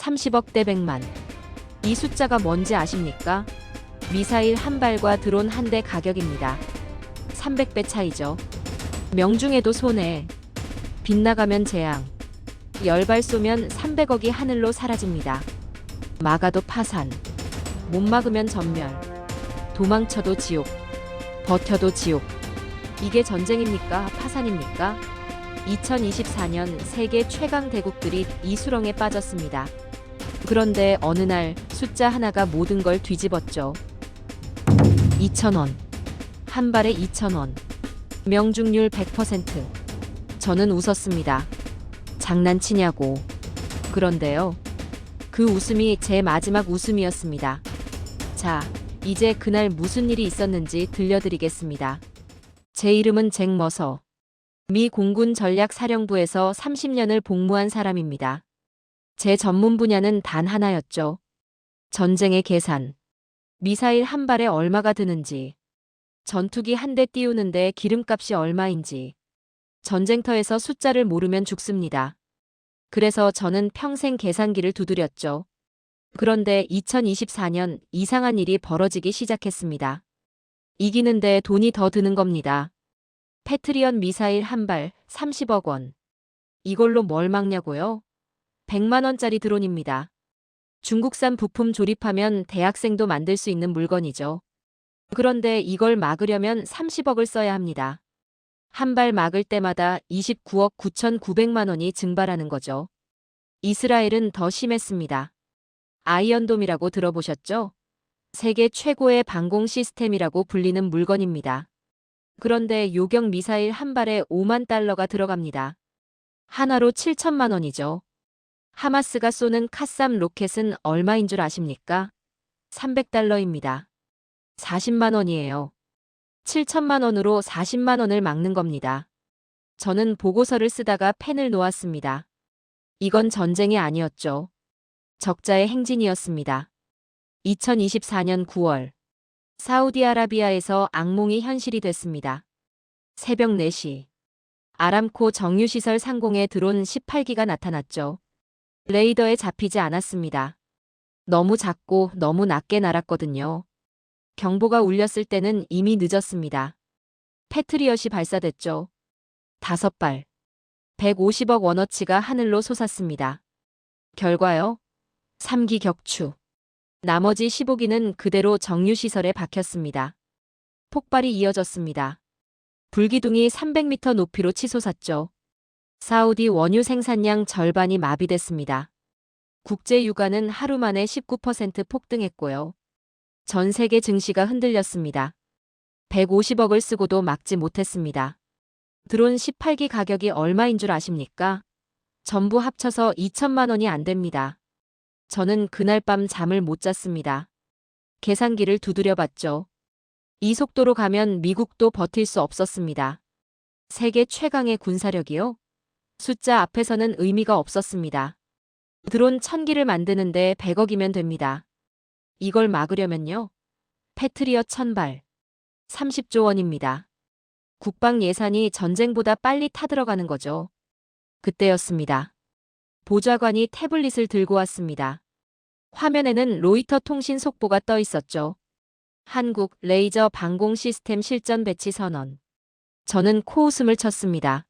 30억 대 100만. 이 숫자가 뭔지 아십니까? 미사일 한 발과 드론 한 대 가격입니다. 300배 차이죠. 명중에도 손해. 빗나가면 재앙. 10발 쏘면 300억이 하늘로 사라집니다. 막아도 파산. 못 막으면 전멸. 도망쳐도 지옥. 버텨도 지옥. 이게 전쟁입니까? 파산입니까? 2024년 세계 최강 대국들이 이 수렁에 빠졌습니다. 그런데 어느 날 숫자 하나가 모든 걸 뒤집었죠. 2,000원. 한 발에 2,000원. 명중률 100%. 저는 웃었습니다. 장난치냐고. 그런데요. 그 웃음이 제 마지막 웃음이었습니다. 자, 이제 그날 무슨 일이 있었는지 들려드리겠습니다. 제 이름은 잭 머서. 미 공군 전략사령부에서 30년을 복무한 사람입니다. 제 전문 분야는 단 하나였죠. 전쟁의 계산. 미사일 한 발에 얼마가 드는지. 전투기 한 대 띄우는데 기름값이 얼마인지. 전쟁터에서 숫자를 모르면 죽습니다. 그래서 저는 평생 계산기를 두드렸죠. 그런데 2024년 이상한 일이 벌어지기 시작했습니다. 이기는데 돈이 더 드는 겁니다. 패트리엇 미사일 한 발 30억 원. 이걸로 뭘 막냐고요? 100만 원짜리 드론입니다. 중국산 부품 조립하면 대학생도 만들 수 있는 물건이죠. 그런데 이걸 막으려면 30억을 써야 합니다. 한 발 막을 때마다 29억 9,900만 원이 증발하는 거죠. 이스라엘은 더 심했습니다. 아이언돔이라고 들어보셨죠? 세계 최고의 방공 시스템이라고 불리는 물건입니다. 그런데 요격 미사일 한 발에 5만 달러가 들어갑니다. 하나로 7천만 원이죠. 하마스가 쏘는 카삼 로켓은 얼마인 줄 아십니까? 300달러입니다. 40만 원이에요. 7천만 원으로 40만 원을 막는 겁니다. 저는 보고서를 쓰다가 펜을 놓았습니다. 이건 전쟁이 아니었죠. 적자의 행진이었습니다. 2024년 9월. 사우디아라비아에서 악몽이 현실이 됐습니다. 새벽 4시. 아람코 정유시설 상공에 드론 18기가 나타났죠. 레이더에 잡히지 않았습니다. 너무 작고 너무 낮게 날았거든요. 경보가 울렸을 때는 이미 늦었습니다. 패트리엇이 발사됐죠. 5발. 150억 원어치가 하늘로 솟았습니다. 결과요? 3기 격추. 나머지 15기는 그대로 정유시설에 박혔습니다. 폭발이 이어졌습니다. 불기둥이 300m 높이로 치솟았죠. 사우디 원유 생산량 절반이 마비됐습니다. 국제 유가는 하루 만에 19% 폭등했고요. 전 세계 증시가 흔들렸습니다. 150억을 쓰고도 막지 못했습니다. 드론 18기 가격이 얼마인 줄 아십니까? 전부 합쳐서 2천만 원이 안 됩니다. 저는 그날 밤 잠을 못 잤습니다. 계산기를 두드려 봤죠. 이 속도로 가면 미국도 버틸 수 없었습니다. 세계 최강의 군사력이요? 숫자 앞에서는 의미가 없었습니다. 드론 1000기를 만드는데 100억이면 됩니다. 이걸 막으려면요. 패트리엇 1000발. 30조 원입니다. 국방 예산이 전쟁보다 빨리 타들어가는 거죠. 그때였습니다. 보좌관이 태블릿을 들고 왔습니다. 화면에는 로이터 통신 속보가 떠 있었죠. 한국 레이저 방공 시스템 실전 배치 선언. 저는 코웃음을 쳤습니다.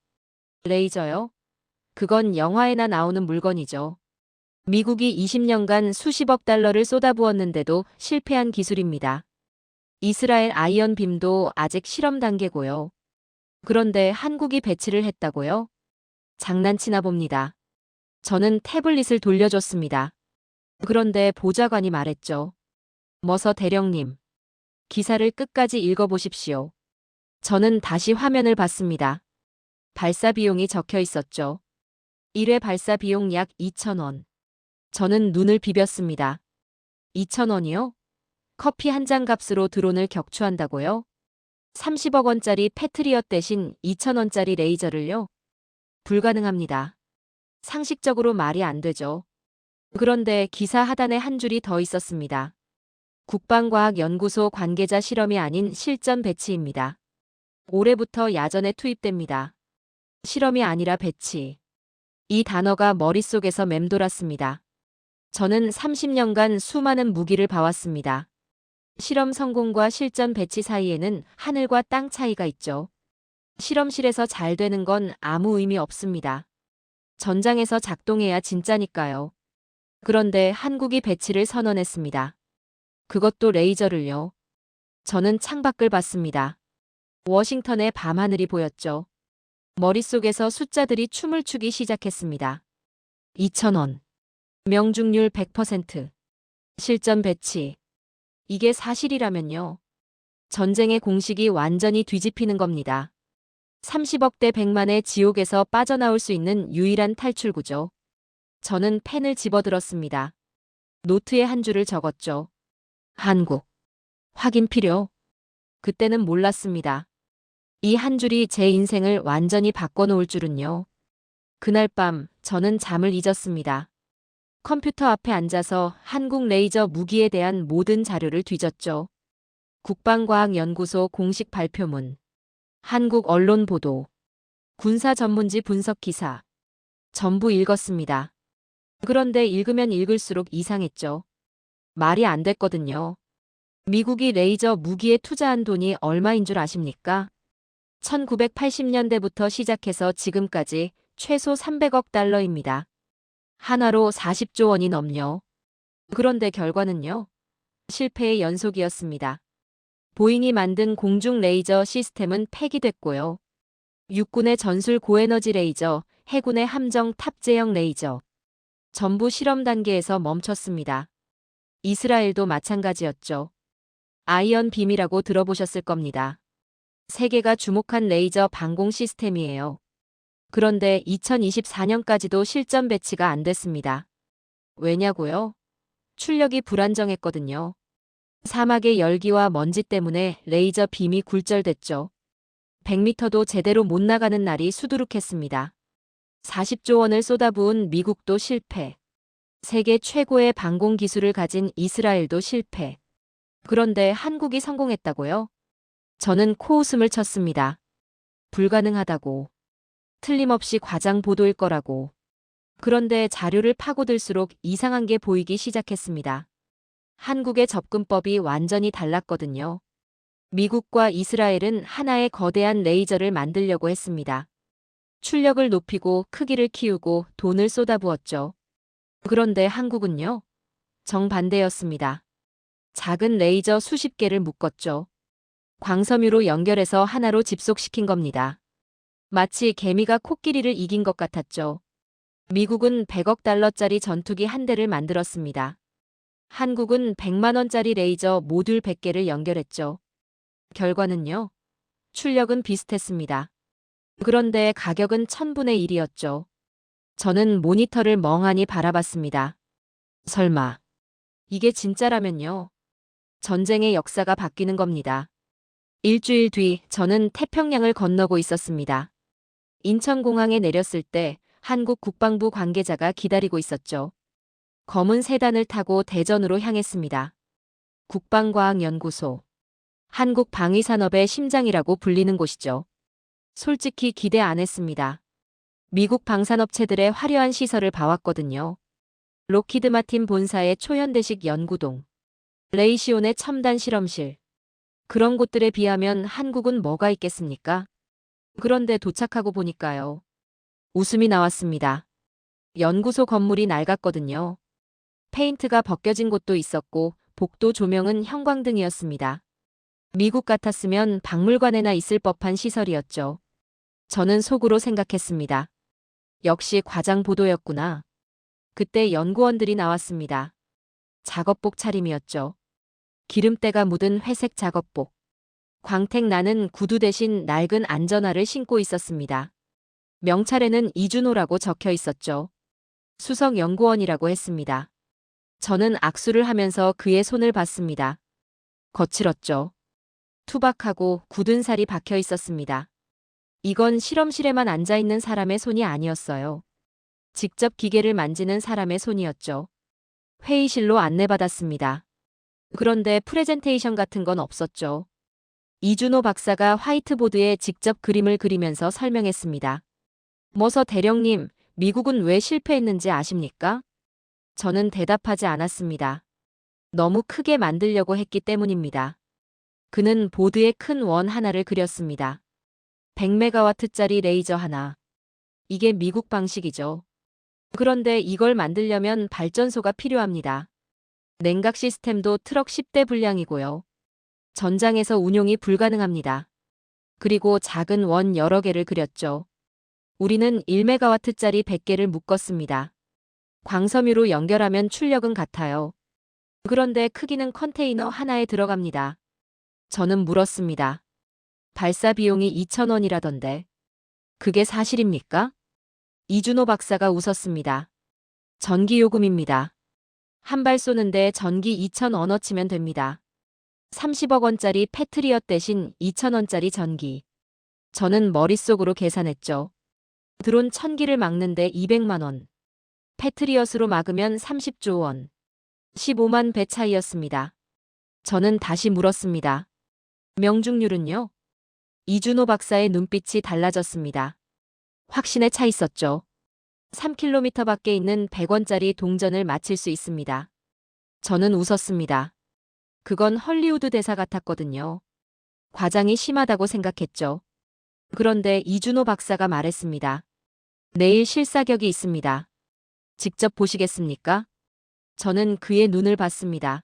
레이저요? 그건 영화에나 나오는 물건이죠. 미국이 20년간 수십억 달러를 쏟아부었는데도 실패한 기술입니다. 이스라엘 아이언빔도 아직 실험 단계고요. 그런데 한국이 배치를 했다고요? 장난치나 봅니다. 저는 태블릿을 돌려줬습니다. 그런데 보좌관이 말했죠. 머서 대령님. 기사를 끝까지 읽어보십시오. 저는 다시 화면을 봤습니다. 발사 비용이 적혀 있었죠. 1회 발사 비용 약 2,000원. 저는 눈을 비볐습니다. 2,000원이요? 커피 한 잔 값으로 드론을 격추한다고요? 30억 원짜리 패트리엇 대신 2,000원짜리 레이저를요? 불가능합니다. 상식적으로 말이 안 되죠. 그런데 기사 하단에 한 줄이 더 있었습니다. 국방과학연구소 관계자 실험이 아닌 실전 배치입니다. 올해부터 야전에 투입됩니다. 실험이 아니라 배치. 이 단어가 머릿속에서 맴돌았습니다. 저는 30년간 수많은 무기를 봐왔습니다. 실험 성공과 실전 배치 사이에는 하늘과 땅 차이가 있죠. 실험실에서 잘 되는 건 아무 의미 없습니다. 전장에서 작동해야 진짜니까요. 그런데 한국이 배치를 선언했습니다. 그것도 레이저를요. 저는 창밖을 봤습니다. 워싱턴의 밤하늘이 보였죠. 머릿속에서 숫자들이 춤을 추기 시작했습니다. 2,000원. 명중률 100%. 실전 배치. 이게 사실이라면요. 전쟁의 공식이 완전히 뒤집히는 겁니다. 30억 대 100만의 지옥에서 빠져나올 수 있는 유일한 탈출구죠. 저는 펜을 집어들었습니다. 노트에 한 줄을 적었죠. 한국. 확인 필요. 그때는 몰랐습니다. 이 한 줄이 제 인생을 완전히 바꿔놓을 줄은요. 그날 밤 저는 잠을 잊었습니다. 컴퓨터 앞에 앉아서 한국 레이저 무기에 대한 모든 자료를 뒤졌죠. 국방과학연구소 공식 발표문, 한국 언론 보도, 군사 전문지 분석 기사. 전부 읽었습니다. 그런데 읽으면 읽을수록 이상했죠. 말이 안 됐거든요. 미국이 레이저 무기에 투자한 돈이 얼마인 줄 아십니까? 1980년대부터 시작해서 지금까지 최소 300억 달러입니다. 한화로 40조 원이 넘요. 그런데 결과는요? 실패의 연속이었습니다. 보잉이 만든 공중 레이저 시스템은 폐기됐고요. 육군의 전술 고에너지 레이저, 해군의 함정 탑재형 레이저. 전부 실험 단계에서 멈췄습니다. 이스라엘도 마찬가지였죠. 아이언 빔이라고 들어보셨을 겁니다. 세계가 주목한 레이저 방공 시스템이에요. 그런데 2024년까지도 실전 배치가 안 됐습니다. 왜냐고요? 출력이 불안정했거든요. 사막의 열기와 먼지 때문에 레이저 빔이 굴절됐죠. 100m도 제대로 못 나가는 날이 수두룩했습니다. 40조 원을 쏟아부은 미국도 실패. 세계 최고의 방공 기술을 가진 이스라엘도 실패. 그런데 한국이 성공했다고요? 저는 코웃음을 쳤습니다. 불가능하다고. 틀림없이 과장 보도일 거라고. 그런데 자료를 파고들수록 이상한 게 보이기 시작했습니다. 한국의 접근법이 완전히 달랐거든요. 미국과 이스라엘은 하나의 거대한 레이저를 만들려고 했습니다. 출력을 높이고 크기를 키우고 돈을 쏟아부었죠. 그런데 한국은요? 정반대였습니다. 작은 레이저 수십 개를 묶었죠. 광섬유로 연결해서 하나로 집속시킨 겁니다. 마치 개미가 코끼리를 이긴 것 같았죠. 미국은 100억 달러짜리 전투기 한 대를 만들었습니다. 한국은 100만 원짜리 레이저 모듈 100개를 연결했죠. 결과는요? 출력은 비슷했습니다. 그런데 가격은 1000분의 1이었죠. 저는 모니터를 멍하니 바라봤습니다. 설마 이게 진짜라면요? 전쟁의 역사가 바뀌는 겁니다. 일주일 뒤 저는 태평양을 건너고 있었습니다. 인천공항에 내렸을 때 한국 국방부 관계자가 기다리고 있었죠. 검은 세단을 타고 대전으로 향했습니다. 국방과학연구소. 한국 방위산업의 심장이라고 불리는 곳이죠. 솔직히 기대 안 했습니다. 미국 방산업체들의 화려한 시설을 봐왔거든요. 록히드 마틴 본사의 초현대식 연구동, 레이시온의 첨단 실험실. 그런 곳들에 비하면 한국은 뭐가 있겠습니까? 그런데 도착하고 보니까요. 웃음이 나왔습니다. 연구소 건물이 낡았거든요. 페인트가 벗겨진 곳도 있었고 복도 조명은 형광등이었습니다. 미국 같았으면 박물관에나 있을 법한 시설이었죠. 저는 속으로 생각했습니다. 역시 과장 보도였구나. 그때 연구원들이 나왔습니다. 작업복 차림이었죠. 기름때가 묻은 회색 작업복. 광택 나는 구두 대신 낡은 안전화를 신고 있었습니다. 명찰에는 이준호라고 적혀 있었죠. 수석 연구원이라고 했습니다. 저는 악수를 하면서 그의 손을 봤습니다. 거칠었죠. 투박하고 굳은 살이 박혀 있었습니다. 이건 실험실에만 앉아있는 사람의 손이 아니었어요. 직접 기계를 만지는 사람의 손이었죠. 회의실로 안내받았습니다. 그런데 프레젠테이션 같은 건 없었죠. 이준호 박사가 화이트보드에 직접 그림을 그리면서 설명했습니다. 머서 대령님, 미국은 왜 실패했는지 아십니까? 저는 대답하지 않았습니다. 너무 크게 만들려고 했기 때문입니다. 그는 보드에 큰 원 하나를 그렸습니다. 100메가와트짜리 레이저 하나. 이게 미국 방식이죠. 그런데 이걸 만들려면 발전소가 필요합니다. 냉각 시스템도 트럭 10대 분량이고요. 전장에서 운용이 불가능합니다. 그리고 작은 원 여러 개를 그렸죠. 우리는 1메가와트짜리 100개를 묶었습니다. 광섬유로 연결하면 출력은 같아요. 그런데 크기는 컨테이너 하나에 들어갑니다. 저는 물었습니다. 발사 비용이 2,000원이라던데. 그게 사실입니까? 이준호 박사가 웃었습니다. 전기요금입니다. 한 발 쏘는데 전기 2,000원어치면 됩니다. 30억 원짜리 패트리엇 대신 2,000원짜리 전기. 저는 머릿속으로 계산했죠. 드론 1,000기를 막는데 200만 원. 패트리엇으로 막으면 30조 원. 15만 배 차이였습니다. 저는 다시 물었습니다. 명중률은요? 이준호 박사의 눈빛이 달라졌습니다. 확신에 차 있었죠. 3km 밖에 있는 100원짜리 동전을 맞힐 수 있습니다. 저는 웃었습니다. 그건 헐리우드 대사 같았거든요. 과장이 심하다고 생각했죠. 그런데 이준호 박사가 말했습니다. 내일 실사격이 있습니다. 직접 보시겠습니까? 저는 그의 눈을 봤습니다.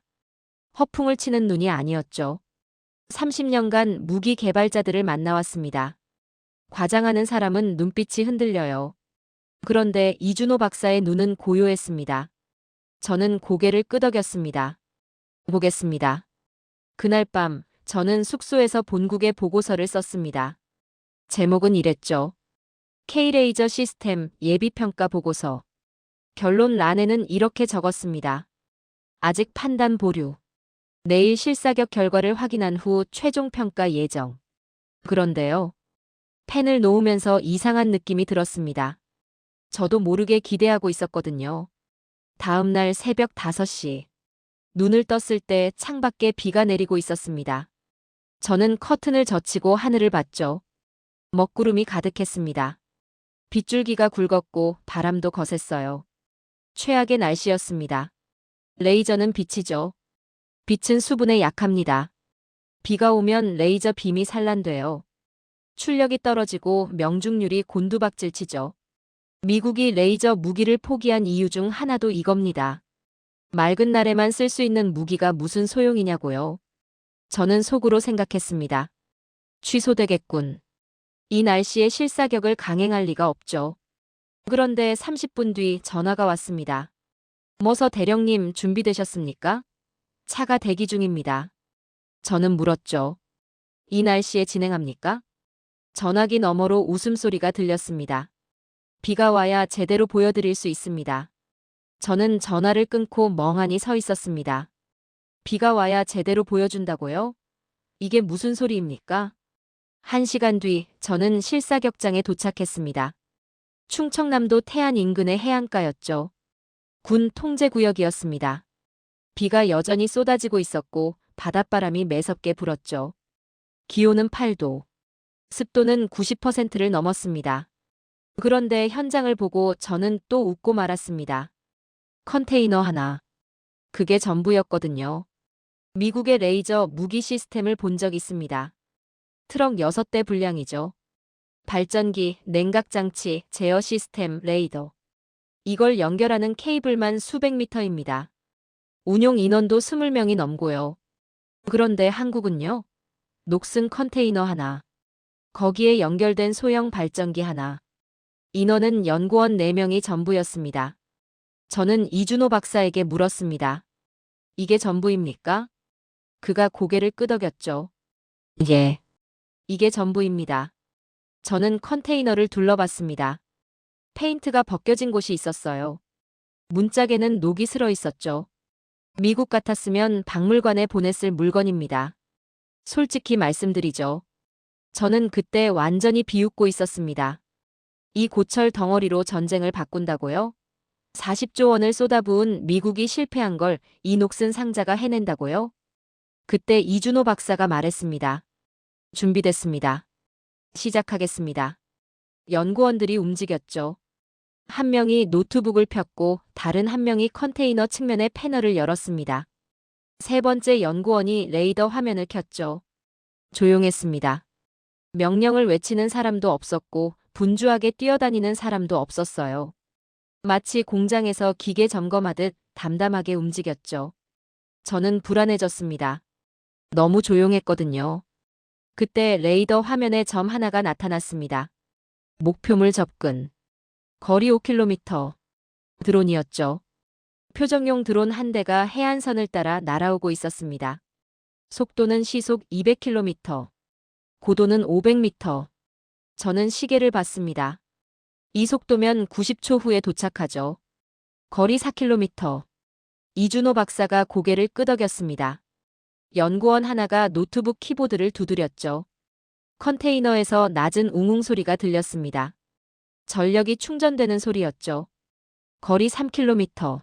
허풍을 치는 눈이 아니었죠. 30년간 무기 개발자들을 만나왔습니다. 과장하는 사람은 눈빛이 흔들려요. 그런데 이준호 박사의 눈은 고요했습니다. 저는 고개를 끄덕였습니다. 보겠습니다. 그날 밤 저는 숙소에서 본국에 보고서를 썼습니다. 제목은 이랬죠. K-레이저 시스템 예비평가 보고서. 결론란에는 이렇게 적었습니다. 아직 판단 보류. 내일 실사격 결과를 확인한 후 최종 평가 예정. 그런데요. 펜을 놓으면서 이상한 느낌이 들었습니다. 저도 모르게 기대하고 있었거든요. 다음 날 새벽 5시. 눈을 떴을 때 창밖에 비가 내리고 있었습니다. 저는 커튼을 젖히고 하늘을 봤죠. 먹구름이 가득했습니다. 빗줄기가 굵었고 바람도 거셌어요. 최악의 날씨였습니다. 레이저는 빛이죠. 빛은 수분에 약합니다. 비가 오면 레이저 빔이 산란돼요. 출력이 떨어지고 명중률이 곤두박질 치죠. 미국이 레이저 무기를 포기한 이유 중 하나도 이겁니다. 맑은 날에만 쓸 수 있는 무기가 무슨 소용이냐고요. 저는 속으로 생각했습니다. 취소되겠군. 이 날씨에 실사격을 강행할 리가 없죠. 그런데 30분 뒤 전화가 왔습니다. 머서 대령님 준비되셨습니까? 차가 대기 중입니다. 저는 물었죠. 이 날씨에 진행합니까? 전화기 너머로 웃음소리가 들렸습니다. 비가 와야 제대로 보여드릴 수 있습니다. 저는 전화를 끊고 멍하니 서 있었습니다. 비가 와야 제대로 보여준다고요? 이게 무슨 소리입니까? 1시간 뒤 저는 실사격장에 도착했습니다. 충청남도 태안 인근의 해안가였죠. 군 통제구역이었습니다. 비가 여전히 쏟아지고 있었고 바닷바람이 매섭게 불었죠. 기온은 8도. 습도는 90%를 넘었습니다. 그런데 현장을 보고 저는 또 웃고 말았습니다. 컨테이너 하나. 그게 전부였거든요. 미국의 레이저 무기 시스템을 본 적 있습니다. 트럭 6대 분량이죠. 발전기, 냉각장치, 제어 시스템, 레이더. 이걸 연결하는 케이블만 수백 미터입니다. 운용 인원도 20명이 넘고요. 그런데 한국은요? 녹슨 컨테이너 하나. 거기에 연결된 소형 발전기 하나. 인원은 연구원 4명이 전부였습니다. 저는 이준호 박사에게 물었습니다. 이게 전부입니까? 그가 고개를 끄덕였죠. 예. 이게 전부입니다. 저는 컨테이너를 둘러봤습니다. 페인트가 벗겨진 곳이 있었어요. 문짝에는 녹이 슬어 있었죠. 미국 같았으면 박물관에 보냈을 물건입니다. 솔직히 말씀드리죠. 저는 그때 완전히 비웃고 있었습니다. 이 고철 덩어리로 전쟁을 바꾼다고요? 40조 원을 쏟아부은 미국이 실패한 걸 이 녹슨 상자가 해낸다고요? 그때 이준호 박사가 말했습니다. 준비됐습니다. 시작하겠습니다. 연구원들이 움직였죠. 한 명이 노트북을 폈고 다른 한 명이 컨테이너 측면의 패널을 열었습니다. 세 번째 연구원이 레이더 화면을 켰죠. 조용했습니다. 명령을 외치는 사람도 없었고 분주하게 뛰어다니는 사람도 없었어요. 마치 공장에서 기계 점검하듯 담담하게 움직였죠. 저는 불안해졌습니다. 너무 조용했거든요. 그때 레이더 화면에 점 하나가 나타났습니다. 목표물 접근. 거리 5km. 드론이었죠. 표정용 드론 한 대가 해안선을 따라 날아오고 있었습니다. 속도는 시속 200km. 고도는 500m. 저는 시계를 봤습니다. 이 속도면 90초 후에 도착하죠. 거리 4km. 이준호 박사가 고개를 끄덕였습니다. 연구원 하나가 노트북 키보드를 두드렸죠. 컨테이너에서 낮은 웅웅 소리가 들렸습니다. 전력이 충전되는 소리였죠. 거리 3km.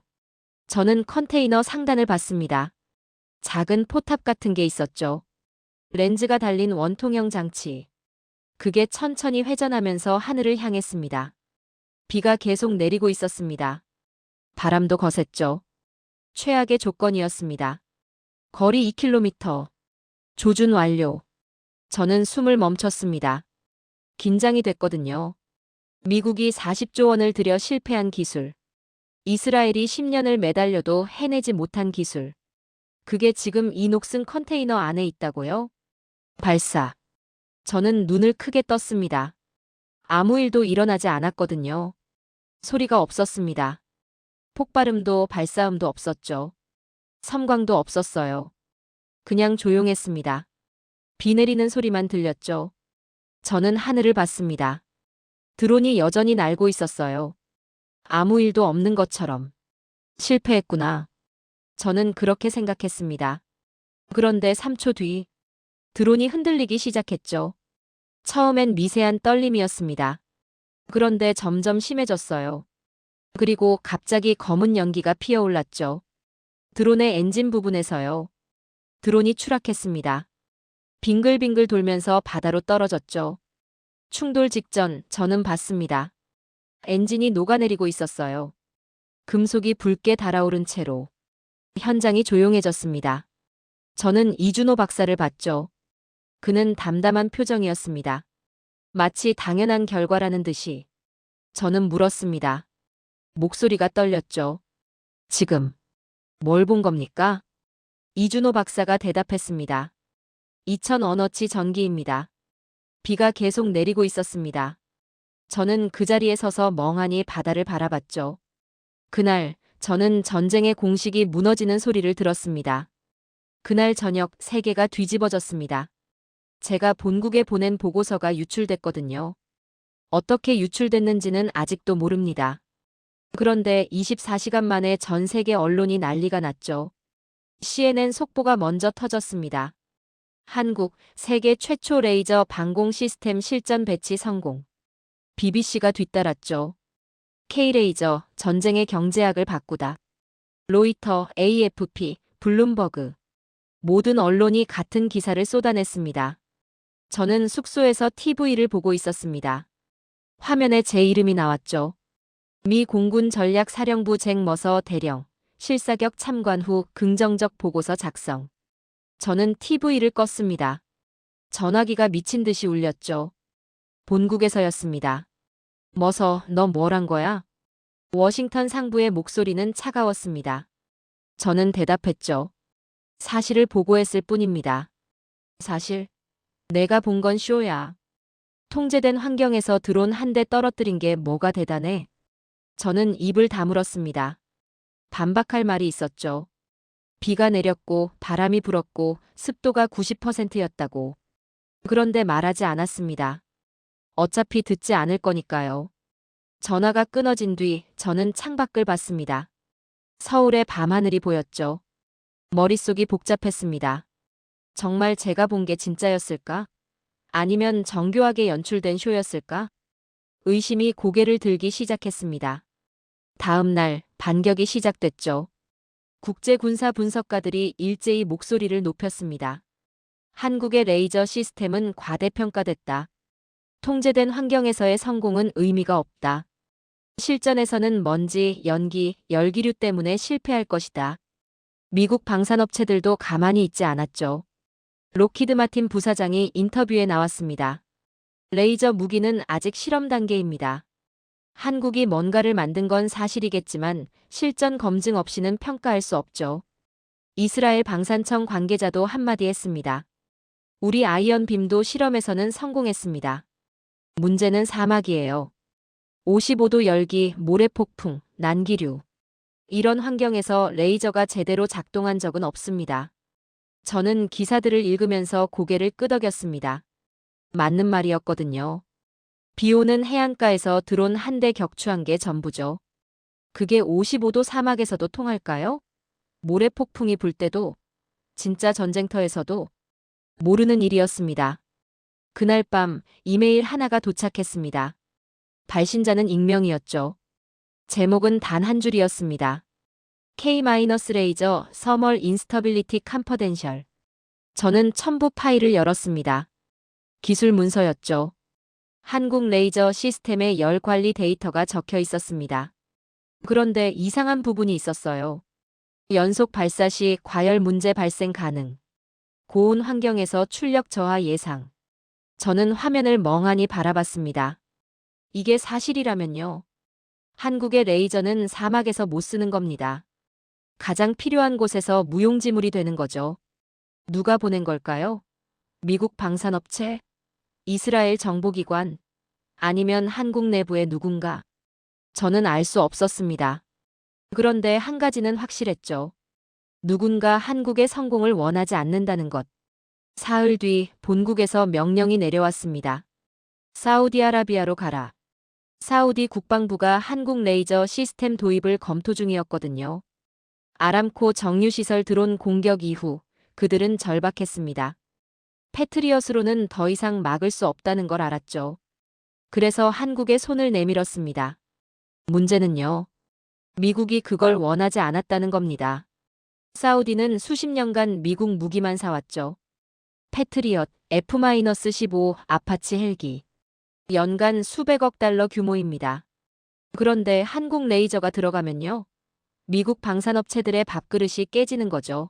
저는 컨테이너 상단을 봤습니다. 작은 포탑 같은 게 있었죠. 렌즈가 달린 원통형 장치. 그게 천천히 회전하면서 하늘을 향했습니다. 비가 계속 내리고 있었습니다. 바람도 거셌죠. 최악의 조건이었습니다. 거리 2km. 조준 완료. 저는 숨을 멈췄습니다. 긴장이 됐거든요. 미국이 40조 원을 들여 실패한 기술. 이스라엘이 10년을 매달려도 해내지 못한 기술. 그게 지금 이 녹슨 컨테이너 안에 있다고요? 발사. 저는 눈을 크게 떴습니다. 아무 일도 일어나지 않았거든요. 소리가 없었습니다. 폭발음도 발사음도 없었죠. 섬광도 없었어요. 그냥 조용했습니다. 비 내리는 소리만 들렸죠. 저는 하늘을 봤습니다. 드론이 여전히 날고 있었어요. 아무 일도 없는 것처럼. 실패했구나. 저는 그렇게 생각했습니다. 그런데 3초 뒤 드론이 흔들리기 시작했죠. 처음엔 미세한 떨림이었습니다. 그런데 점점 심해졌어요. 그리고 갑자기 검은 연기가 피어올랐죠. 드론의 엔진 부분에서요. 드론이 추락했습니다. 빙글빙글 돌면서 바다로 떨어졌죠. 충돌 직전 저는 봤습니다. 엔진이 녹아내리고 있었어요. 금속이 붉게 달아오른 채로. 현장이 조용해졌습니다. 저는 이준호 박사를 봤죠. 그는 담담한 표정이었습니다. 마치 당연한 결과라는 듯이. 저는 물었습니다. 목소리가 떨렸죠. 지금 뭘 본 겁니까? 이준호 박사가 대답했습니다. 2000원어치 전기입니다. 비가 계속 내리고 있었습니다. 저는 그 자리에 서서 멍하니 바다를 바라봤죠. 그날 저는 전쟁의 공식이 무너지는 소리를 들었습니다. 그날 저녁 세계가 뒤집어졌습니다. 제가 본국에 보낸 보고서가 유출됐거든요. 어떻게 유출됐는지는 아직도 모릅니다. 그런데 24시간 만에 전 세계 언론이 난리가 났죠. CNN 속보가 먼저 터졌습니다. 한국, 세계 최초 레이저 방공 시스템 실전 배치 성공. BBC가 뒤따랐죠. K레이저, 전쟁의 경제학을 바꾸다. 로이터, AFP, 블룸버그. 모든 언론이 같은 기사를 쏟아냈습니다. 저는 숙소에서 TV를 보고 있었습니다. 화면에 제 이름이 나왔죠. 미 공군 전략사령부 잭 머서 대령, 실사격 참관 후 긍정적 보고서 작성. 저는 TV를 껐습니다. 전화기가 미친 듯이 울렸죠. 본국에서였습니다. 머서, 너 뭘 한 거야? 워싱턴 상부의 목소리는 차가웠습니다. 저는 대답했죠. 사실을 보고했을 뿐입니다. 사실? 내가 본 건 쇼야. 통제된 환경에서 드론 한 대 떨어뜨린 게 뭐가 대단해? 저는 입을 다물었습니다. 반박할 말이 있었죠. 비가 내렸고 바람이 불었고 습도가 90%였다고. 그런데 말하지 않았습니다. 어차피 듣지 않을 거니까요. 전화가 끊어진 뒤 저는 창밖을 봤습니다. 서울의 밤하늘이 보였죠. 머릿속이 복잡했습니다. 정말 제가 본 게 진짜였을까? 아니면 정교하게 연출된 쇼였을까? 의심이 고개를 들기 시작했습니다. 다음 날 반격이 시작됐죠. 국제군사 분석가들이 일제히 목소리를 높였습니다. 한국의 레이저 시스템은 과대평가됐다. 통제된 환경에서의 성공은 의미가 없다. 실전에서는 먼지, 연기, 열기류 때문에 실패할 것이다. 미국 방산업체들도 가만히 있지 않았죠. 록히드 마틴 부사장이 인터뷰에 나왔습니다. 레이저 무기는 아직 실험 단계입니다. 한국이 뭔가를 만든 건 사실이겠지만 실전 검증 없이는 평가할 수 없죠. 이스라엘 방산청 관계자도 한마디 했습니다. 우리 아이언빔도 실험에서는 성공했습니다. 문제는 사막이에요. 55도 열기, 모래폭풍, 난기류. 이런 환경에서 레이저가 제대로 작동한 적은 없습니다. 저는 기사들을 읽으면서 고개를 끄덕였습니다. 맞는 말이었거든요. 비 오는 해안가에서 드론 한 대 격추한 게 전부죠. 그게 55도 사막에서도 통할까요? 모래폭풍이 불 때도, 진짜 전쟁터에서도 모르는 일이었습니다. 그날 밤 이메일 하나가 도착했습니다. 발신자는 익명이었죠. 제목은 단 한 줄이었습니다. K-레이저 서멀 인스터빌리티 컴퍼덴셜. 저는 첨부 파일을 열었습니다. 기술 문서였죠. 한국 레이저 시스템의 열 관리 데이터가 적혀 있었습니다. 그런데 이상한 부분이 있었어요. 연속 발사 시 과열 문제 발생 가능. 고온 환경에서 출력 저하 예상. 저는 화면을 멍하니 바라봤습니다. 이게 사실이라면요. 한국의 레이저는 사막에서 못 쓰는 겁니다. 가장 필요한 곳에서 무용지물이 되는 거죠. 누가 보낸 걸까요? 미국 방산업체? 이스라엘 정보기관? 아니면 한국 내부의 누군가? 저는 알 수 없었습니다. 그런데 한 가지는 확실했죠. 누군가 한국의 성공을 원하지 않는다는 것. 사흘 뒤 본국에서 명령이 내려왔습니다. 사우디아라비아로 가라. 사우디 국방부가 한국 레이저 시스템 도입을 검토 중이었거든요. 아람코 정유시설 드론 공격 이후 그들은 절박했습니다. 패트리엇으로는 더 이상 막을 수 없다는 걸 알았죠. 그래서 한국에 손을 내밀었습니다. 문제는요. 미국이 그걸 원하지 않았다는 겁니다. 사우디는 수십 년간 미국 무기만 사왔죠. 패트리엇, F-15 아파치 헬기. 연간 수백억 달러 규모입니다. 그런데 한국 레이저가 들어가면요. 미국 방산업체들의 밥그릇이 깨지는 거죠.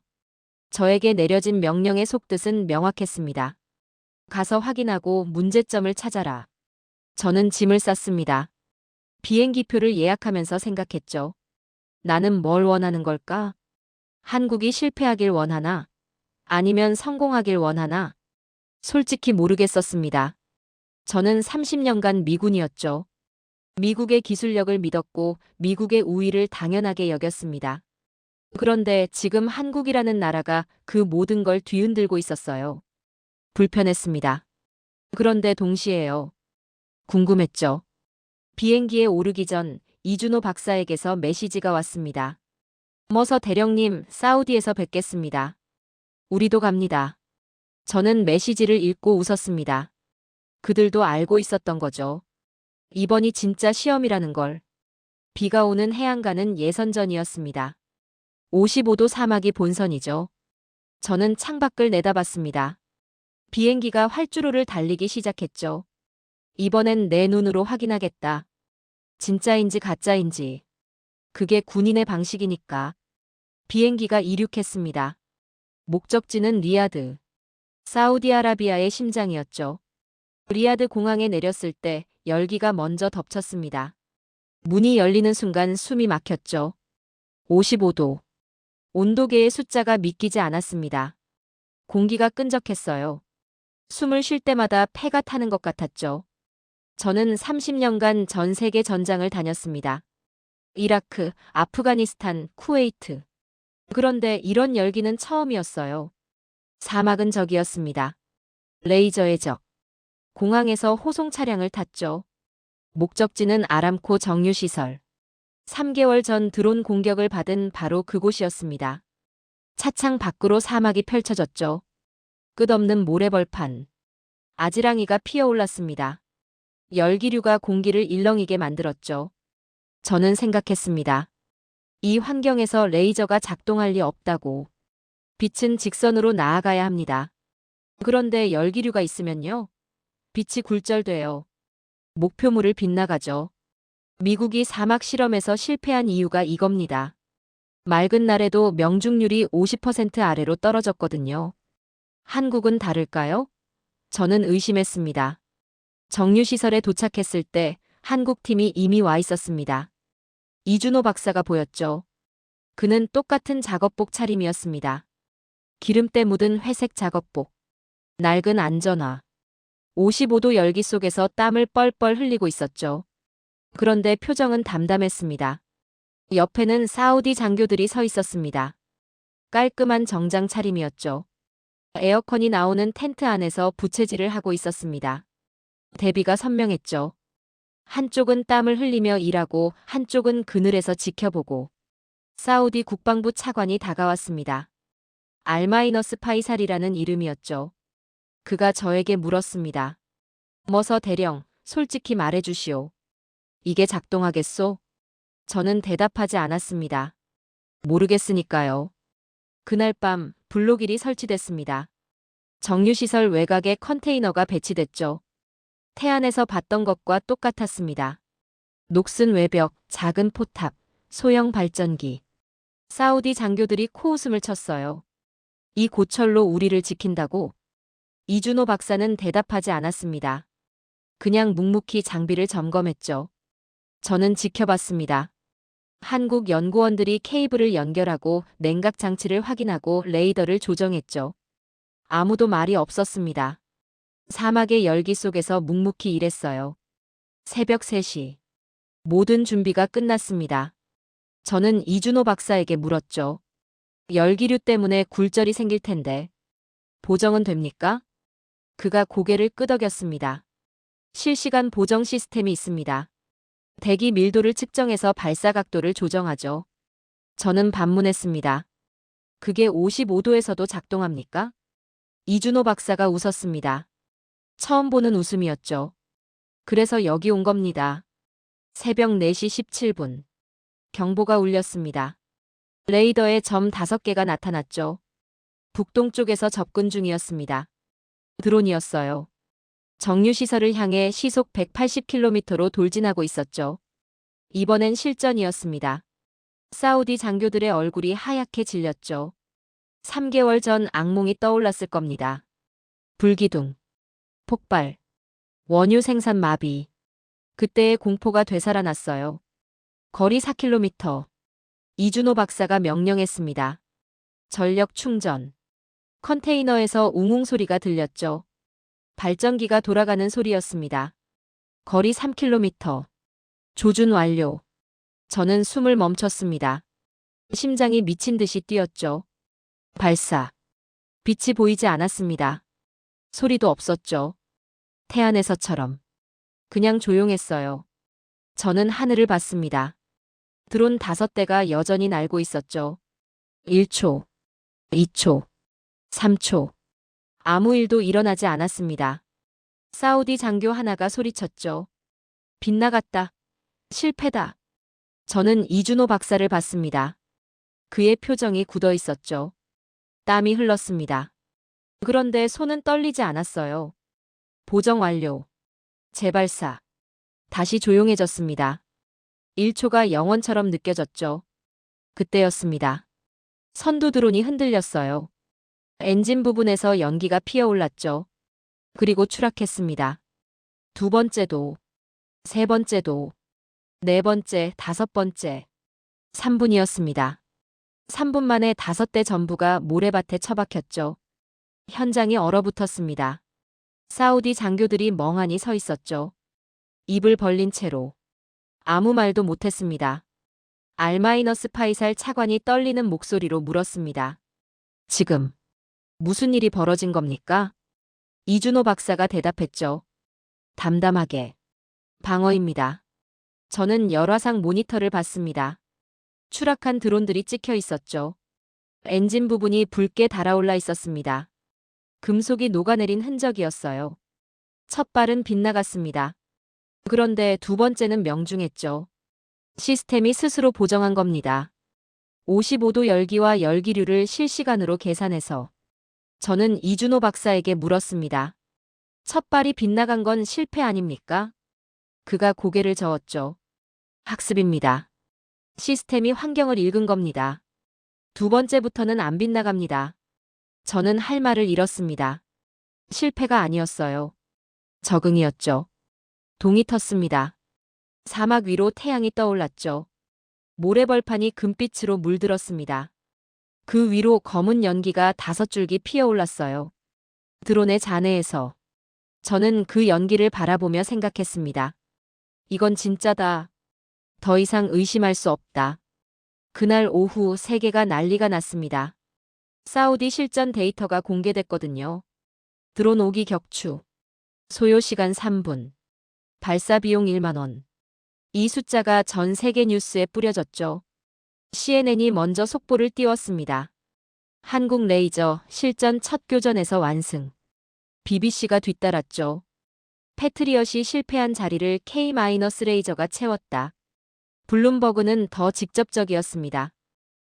저에게 내려진 명령의 속뜻은 명확했습니다. 가서 확인하고 문제점을 찾아라. 저는 짐을 쌌습니다. 비행기표를 예약하면서 생각했죠. 나는 뭘 원하는 걸까? 한국이 실패하길 원하나? 아니면 성공하길 원하나? 솔직히 모르겠었습니다. 저는 30년간 미군이었죠. 미국의 기술력을 믿었고 미국의 우위를 당연하게 여겼습니다. 그런데 지금 한국이라는 나라가 그 모든 걸 뒤흔들고 있었어요. 불편했습니다. 그런데 동시에요. 궁금했죠. 비행기에 오르기 전 이준호 박사에게서 메시지가 왔습니다. 머서 대령님, 사우디에서 뵙겠습니다. 우리도 갑니다. 저는 메시지를 읽고 웃었습니다. 그들도 알고 있었던 거죠. 이번이 진짜 시험이라는 걸. 비가 오는 해안가는 예선전이었습니다. 55도 사막이 본선이죠. 저는 창밖을 내다봤습니다. 비행기가 활주로를 달리기 시작했죠. 이번엔 내 눈으로 확인하겠다. 진짜인지 가짜인지. 그게 군인의 방식이니까. 비행기가 이륙했습니다. 목적지는 리야드. 사우디아라비아의 심장이었죠. 리야드 공항에 내렸을 때 열기가 먼저 덮쳤습니다. 문이 열리는 순간 숨이 막혔죠. 55도. 온도계의 숫자가 믿기지 않았습니다. 공기가 끈적했어요. 숨을 쉴 때마다 폐가 타는 것 같았죠. 저는 30년간 전 세계 전장을 다녔습니다. 이라크, 아프가니스탄, 쿠웨이트. 그런데 이런 열기는 처음이었어요. 사막은 적이었습니다. 레이저의 적. 공항에서 호송 차량을 탔죠. 목적지는 아람코 정유시설. 3개월 전 드론 공격을 받은 바로 그곳이었습니다. 차창 밖으로 사막이 펼쳐졌죠. 끝없는 모래벌판. 아지랑이가 피어올랐습니다. 열기류가 공기를 일렁이게 만들었죠. 저는 생각했습니다. 이 환경에서 레이저가 작동할 리 없다고. 빛은 직선으로 나아가야 합니다. 그런데 열기류가 있으면요. 빛이 굴절돼요. 목표물을 빗나가죠. 미국이 사막 실험에서 실패한 이유가 이겁니다. 맑은 날에도 명중률이 50% 아래로 떨어졌거든요. 한국은 다를까요? 저는 의심했습니다. 정유시설에 도착했을 때 한국 팀이 이미 와 있었습니다. 이준호 박사가 보였죠. 그는 똑같은 작업복 차림이었습니다. 기름때 묻은 회색 작업복. 낡은 안전화. 55도 열기 속에서 땀을 뻘뻘 흘리고 있었죠. 그런데 표정은 담담했습니다. 옆에는 사우디 장교들이 서 있었습니다. 깔끔한 정장 차림이었죠. 에어컨이 나오는 텐트 안에서 부채질을 하고 있었습니다. 대비가 선명했죠. 한쪽은 땀을 흘리며 일하고 한쪽은 그늘에서 지켜보고. 사우디 국방부 차관이 다가왔습니다. 알마이너스 파이살이라는 이름이었죠. 그가 저에게 물었습니다. 머서 대령, 솔직히 말해주시오. 이게 작동하겠소? 저는 대답하지 않았습니다. 모르겠으니까요. 그날 밤 블록일이 설치됐습니다. 정유시설 외곽에 컨테이너가 배치됐죠. 태안에서 봤던 것과 똑같았습니다. 녹슨 외벽, 작은 포탑, 소형 발전기. 사우디 장교들이 코웃음을 쳤어요. 이 고철로 우리를 지킨다고? 이준호 박사는 대답하지 않았습니다. 그냥 묵묵히 장비를 점검했죠. 저는 지켜봤습니다. 한국 연구원들이 케이블을 연결하고 냉각 장치를 확인하고 레이더를 조정했죠. 아무도 말이 없었습니다. 사막의 열기 속에서 묵묵히 일했어요. 새벽 3시. 모든 준비가 끝났습니다. 저는 이준호 박사에게 물었죠. 열기류 때문에 굴절이 생길 텐데 보정은 됩니까? 그가 고개를 끄덕였습니다. 실시간 보정 시스템이 있습니다. 대기 밀도를 측정해서 발사 각도를 조정하죠. 저는 반문했습니다. 그게 55도에서도 작동합니까? 이준호 박사가 웃었습니다. 처음 보는 웃음이었죠. 그래서 여기 온 겁니다. 새벽 4시 17분. 경보가 울렸습니다. 레이더에 점 5개가 나타났죠. 북동쪽에서 접근 중이었습니다. 드론이었어요. 정유시설을 향해 시속 180km로 돌진하고 있었죠. 이번엔 실전이었습니다. 사우디 장교들의 얼굴이 하얗게 질렸죠. 3개월 전 악몽이 떠올랐을 겁니다. 불기둥, 폭발, 원유 생산 마비. 그때의 공포가 되살아났어요. 거리 4km. 이준호 박사가 명령했습니다. 전력 충전. 컨테이너에서 웅웅 소리가 들렸죠. 발전기가 돌아가는 소리였습니다. 거리 3km. 조준 완료. 저는 숨을 멈췄습니다. 심장이 미친 듯이 뛰었죠. 발사. 빛이 보이지 않았습니다. 소리도 없었죠. 태안에서처럼. 그냥 조용했어요. 저는 하늘을 봤습니다. 드론 5대가 여전히 날고 있었죠. 1초, 2초, 3초. 아무 일도 일어나지 않았습니다. 사우디 장교 하나가 소리쳤죠. 빗나갔다. 실패다. 저는 이준호 박사를 봤습니다. 그의 표정이 굳어 있었죠. 땀이 흘렀습니다. 그런데 손은 떨리지 않았어요. 보정 완료. 재발사. 다시 조용해졌습니다. 1초가 영원처럼 느껴졌죠. 그때였습니다. 선두 드론이 흔들렸어요. 엔진 부분에서 연기가 피어올랐죠. 그리고 추락했습니다. 2번째도, 3번째도, 4번째, 5번째. 3분이었습니다. 3분 만에 5대 전부가 모래밭에 처박혔죠. 현장이 얼어붙었습니다. 사우디 장교들이 멍하니 서 있었죠. 입을 벌린 채로. 아무 말도 못했습니다. 알마이너스 파이살 차관이 떨리는 목소리로 물었습니다. 지금 무슨 일이 벌어진 겁니까? 이준호 박사가 대답했죠. 담담하게. 방어입니다. 저는 열화상 모니터를 봤습니다. 추락한 드론들이 찍혀 있었죠. 엔진 부분이 붉게 달아올라 있었습니다. 금속이 녹아내린 흔적이었어요. 첫 발은 빗나갔습니다. 그런데 2번째는 명중했죠. 시스템이 스스로 보정한 겁니다. 55도 열기와 열기류를 실시간으로 계산해서. 저는 이준호 박사에게 물었습니다. 첫 발이 빗나간 건 실패 아닙니까? 그가 고개를 저었죠. 학습입니다. 시스템이 환경을 읽은 겁니다. 두 번째부터는 안 빗나갑니다. 저는 할 말을 잃었습니다. 실패가 아니었어요. 적응이었죠. 동이 텄습니다. 사막 위로 태양이 떠올랐죠. 모래벌판이 금빛으로 물들었습니다. 그 위로 검은 연기가 5줄기 피어올랐어요. 드론의 잔해에서. 저는 그 연기를 바라보며 생각했습니다. 이건 진짜다. 더 이상 의심할 수 없다. 그날 오후 세계가 난리가 났습니다. 사우디 실전 데이터가 공개됐거든요. 드론 5기 격추. 소요 시간 3분. 발사 비용 1만 원. 이 숫자가 전 세계 뉴스에 뿌려졌죠. CNN이 먼저 속보를 띄웠습니다. 한국 레이저 실전 첫 교전에서 완승. BBC가 뒤따랐죠. 패트리엇이 실패한 자리를 K-레이저가 채웠다. 블룸버그는 더 직접적이었습니다.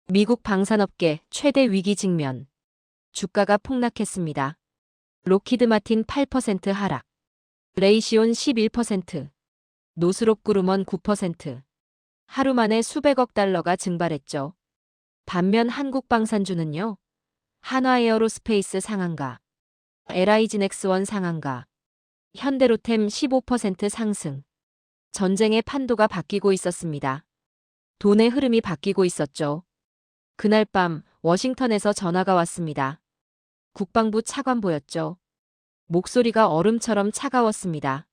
미국 방산업계 최대 위기 직면. 주가가 폭락했습니다. 록히드 마틴 8% 하락. 레이시온 11%. 노스롭 그루먼 9%. 하루 만에 수백억 달러가 증발했죠. 반면 한국방산주는요. 한화에어로스페이스 상한가. LI진엑스원 상한가. 현대로템 15% 상승. 전쟁의 판도가 바뀌고 있었습니다. 돈의 흐름이 바뀌고 있었죠. 그날 밤 워싱턴에서 전화가 왔습니다. 국방부 차관보였죠. 목소리가 얼음처럼 차가웠습니다.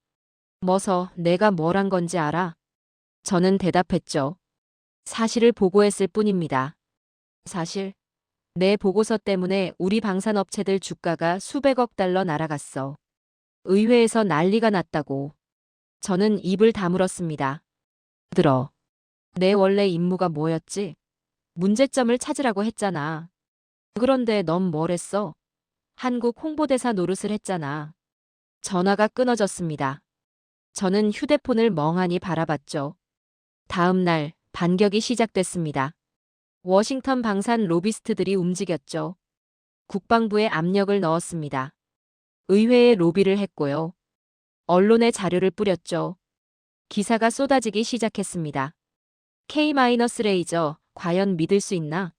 머서 내가 뭘 한 건지 알아? 저는 대답했죠. 사실을 보고했을 뿐입니다. 사실? 내 보고서 때문에 우리 방산업체들 주가가 수백억 달러 날아갔어. 의회에서 난리가 났다고. 저는 입을 다물었습니다. 들어. 내 원래 임무가 뭐였지? 문제점을 찾으라고 했잖아. 그런데 넌 뭘 했어? 한국 홍보대사 노릇을 했잖아. 전화가 끊어졌습니다. 저는 휴대폰을 멍하니 바라봤죠. 다음 날 반격이 시작됐습니다. 워싱턴 방산 로비스트들이 움직였죠. 국방부에 압력을 넣었습니다. 의회에 로비를 했고요. 언론에 자료를 뿌렸죠. 기사가 쏟아지기 시작했습니다. K-레이저 과연 믿을 수 있나?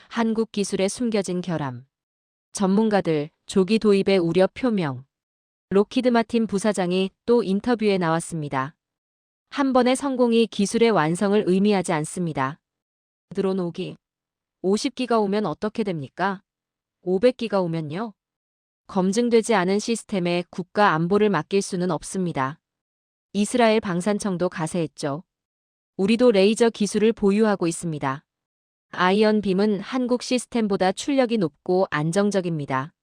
한국 기술의 숨겨진 결함. 전문가들 조기 도입의 우려 표명. 록히드 마틴 부사장이 또 인터뷰에 나왔습니다. 한 번의 성공이 기술의 완성을 의미하지 않습니다. 드론 5기. 50기가 오면 어떻게 됩니까? 500기가 오면요? 검증되지 않은 시스템에 국가 안보를 맡길 수는 없습니다. 이스라엘 방산청도 가세했죠. 우리도 레이저 기술을 보유하고 있습니다. 아이언빔은 한국 시스템보다 출력이 높고 안정적입니다.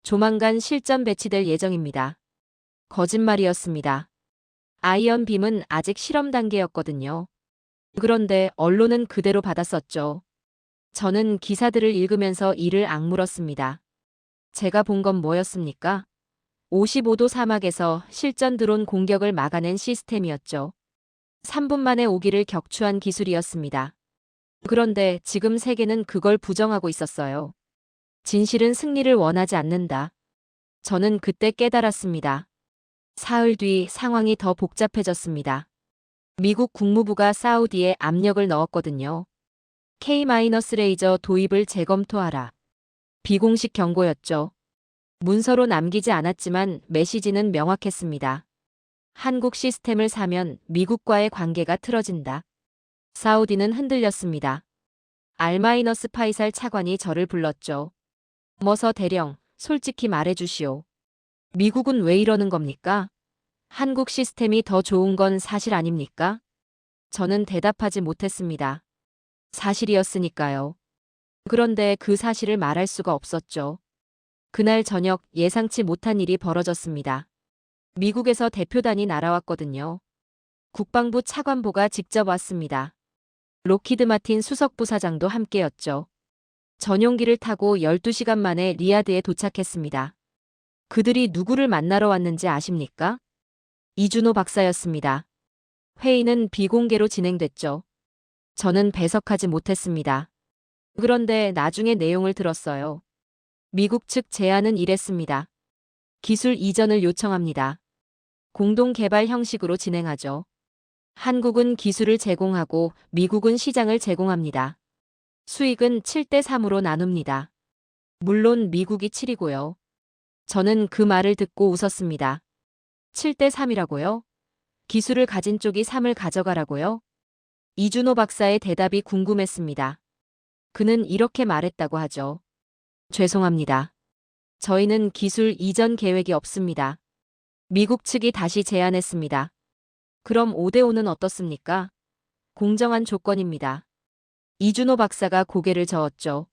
조만간 실전 배치될 예정입니다. 거짓말이었습니다. 아이언빔은 아직 실험 단계였거든요. 그런데 언론은 그대로 받았었죠. 저는 기사들을 읽으면서 이를 악물었습니다. 제가 본 건 뭐였습니까? 55도 사막에서 실전 드론 공격을 막아낸 시스템이었죠. 3분 만에 5기를 격추한 기술이었습니다. 그런데 지금 세계는 그걸 부정하고 있었어요. 진실은 승리를 원하지 않는다. 저는 그때 깨달았습니다. 사흘 뒤 상황이 더 복잡해졌습니다. 미국 국무부가 사우디에 압력을 넣었거든요. K-레이저 도입을 재검토하라. 비공식 경고였죠. 문서로 남기지 않았지만 메시지는 명확했습니다. 한국 시스템을 사면 미국과의 관계가 틀어진다. 사우디는 흔들렸습니다. R-파이살 차관이 저를 불렀죠. 머서 대령, 솔직히 말해주시오. 미국은 왜 이러는 겁니까? 한국 시스템이 더 좋은 건 사실 아닙니까? 저는 대답하지 못했습니다. 사실이었으니까요. 그런데 그 사실을 말할 수가 없었죠. 그날 저녁 예상치 못한 일이 벌어졌습니다. 미국에서 대표단이 날아왔거든요. 국방부 차관보가 직접 왔습니다. 록히드 마틴 수석부사장도 함께였죠. 전용기를 타고 12시간 만에 리야드에 도착했습니다. 그들이 누구를 만나러 왔는지 아십니까? 이준호 박사였습니다. 회의는 비공개로 진행됐죠. 저는 배석하지 못했습니다. 그런데 나중에 내용을 들었어요. 미국 측 제안은 이랬습니다. 기술 이전을 요청합니다. 공동 개발 형식으로 진행하죠. 한국은 기술을 제공하고 미국은 시장을 제공합니다. 수익은 7대 3으로 나눕니다. 물론 미국이 7이고요. 저는 그 말을 듣고 웃었습니다. 7대 3이라고요? 기술을 가진 쪽이 3을 가져가라고요? 이준호 박사의 대답이 궁금했습니다. 그는 이렇게 말했다고 하죠. 죄송합니다. 저희는 기술 이전 계획이 없습니다. 미국 측이 다시 제안했습니다. 그럼 5대5는 어떻습니까? 공정한 조건입니다. 이준호 박사가 고개를 저었죠.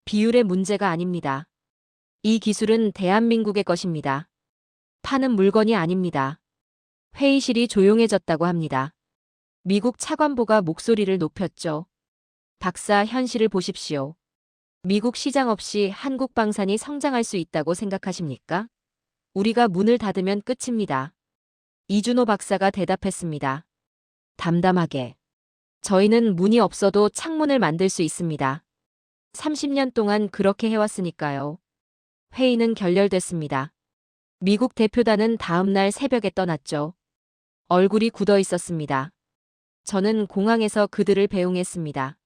비율의 문제가 아닙니다. 이 기술은 대한민국의 것입니다. 파는 물건이 아닙니다. 회의실이 조용해졌다고 합니다. 미국 차관보가 목소리를 높였죠. 박사, 현실을 보십시오. 미국 시장 없이 한국 방산이 성장할 수 있다고 생각하십니까? 우리가 문을 닫으면 끝입니다. 이준호 박사가 대답했습니다. 담담하게. 저희는 문이 없어도 창문을 만들 수 있습니다. 30년 동안 그렇게 해왔으니까요. 회의는 결렬됐습니다. 미국 대표단은 다음 날 새벽에 떠났죠. 얼굴이 굳어 있었습니다. 저는 공항에서 그들을 배웅했습니다.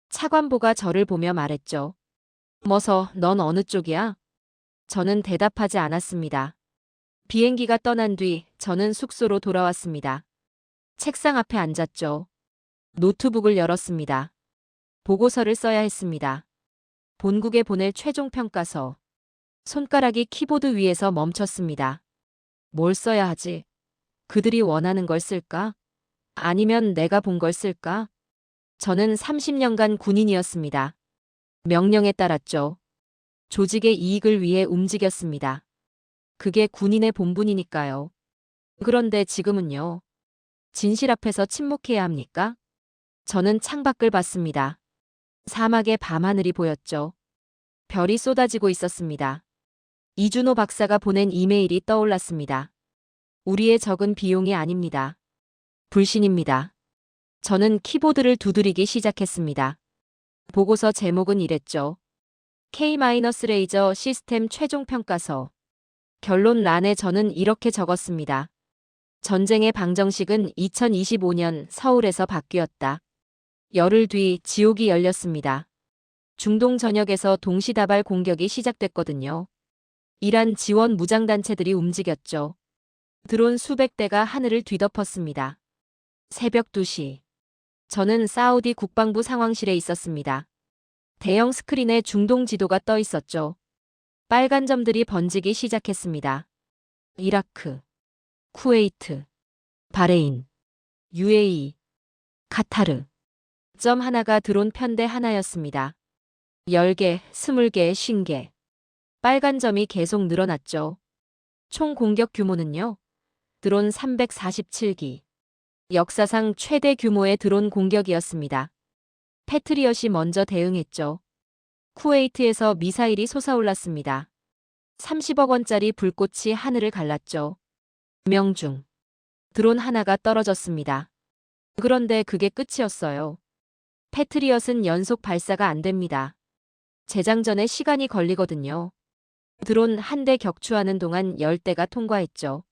차관보가 저를 보며 말했죠. 머서, 넌 어느 쪽이야? 저는 대답하지 않았습니다. 비행기가 떠난 뒤 저는 숙소로 돌아왔습니다. 책상 앞에 앉았죠. 노트북을 열었습니다. 보고서를 써야 했습니다. 본국에 보낼 최종 평가서. 손가락이 키보드 위에서 멈췄습니다. 뭘 써야 하지? 그들이 원하는 걸 쓸까? 아니면 내가 본 걸 쓸까? 저는 30년간 군인이었습니다. 명령에 따랐죠. 조직의 이익을 위해 움직였습니다. 그게 군인의 본분이니까요. 그런데 지금은요. 진실 앞에서 침묵해야 합니까? 저는 창밖을 봤습니다. 사막의 밤하늘이 보였죠. 별이 쏟아지고 있었습니다. 이준호 박사가 보낸 이메일이 떠올랐습니다. 우리의 적은 비용이 아닙니다. 불신입니다. 저는 키보드를 두드리기 시작했습니다. 보고서 제목은 이랬죠. K-레이저 시스템 최종 평가서. 결론란에 저는 이렇게 적었습니다. 전쟁의 방정식은 2025년 서울에서 바뀌었다. 열흘 뒤 지옥이 열렸습니다. 중동 전역에서 동시다발 공격이 시작됐거든요. 이란 지원 무장단체들이 움직였죠. 드론 수백 대가 하늘을 뒤덮었습니다. 새벽 2시. 저는 사우디 국방부 상황실에 있었습니다. 대형 스크린에 중동 지도가 떠 있었죠. 빨간 점들이 번지기 시작했습니다. 이라크, 쿠웨이트, 바레인, UAE, 카타르. 점 하나가 드론 편대 하나였습니다. 10개, 20개, 50개. 빨간 점이 계속 늘어났죠. 총 공격 규모는요. 드론 347기. 역사상 최대 규모의 드론 공격이었습니다. 패트리엇이 먼저 대응했죠. 쿠웨이트에서 미사일이 솟아올랐습니다. 30억 원짜리 불꽃이 하늘을 갈랐죠. 명중. 드론 하나가 떨어졌습니다. 그런데 그게 끝이었어요. 패트리엇은 연속 발사가 안 됩니다. 재장전에 시간이 걸리거든요. 드론 한 대 격추하는 동안 10대가 통과했죠.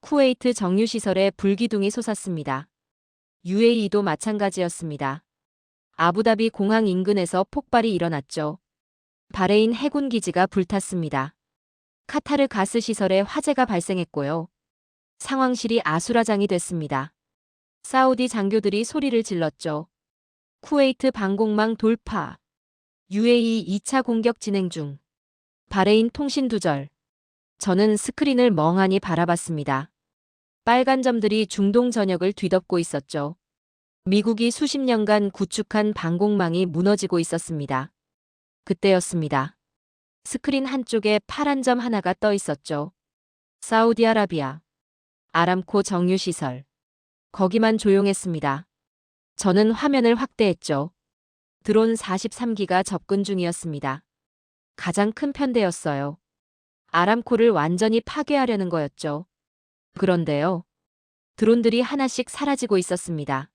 쿠웨이트 정유시설에 불기둥이 솟았습니다. UAE도 마찬가지였습니다. 아부다비 공항 인근에서 폭발이 일어났죠. 바레인 해군 기지가 불탔습니다. 카타르 가스 시설에 화재가 발생했고요. 상황실이 아수라장이 됐습니다. 사우디 장교들이 소리를 질렀죠. 쿠웨이트 방공망 돌파. UAE 2차 공격 진행 중. 바레인 통신 두절. 저는 스크린을 멍하니 바라봤습니다. 빨간 점들이 중동 전역을 뒤덮고 있었죠. 미국이 수십 년간 구축한 방공망이 무너지고 있었습니다. 그때였습니다. 스크린 한쪽에 파란 점 하나가 떠 있었죠. 사우디아라비아. 아람코 정유시설. 거기만 조용했습니다. 저는 화면을 확대했죠. 드론 43기가 접근 중이었습니다. 가장 큰 편대였어요. 아람코를 완전히 파괴하려는 거였죠. 그런데요. 드론들이 하나씩 사라지고 있었습니다.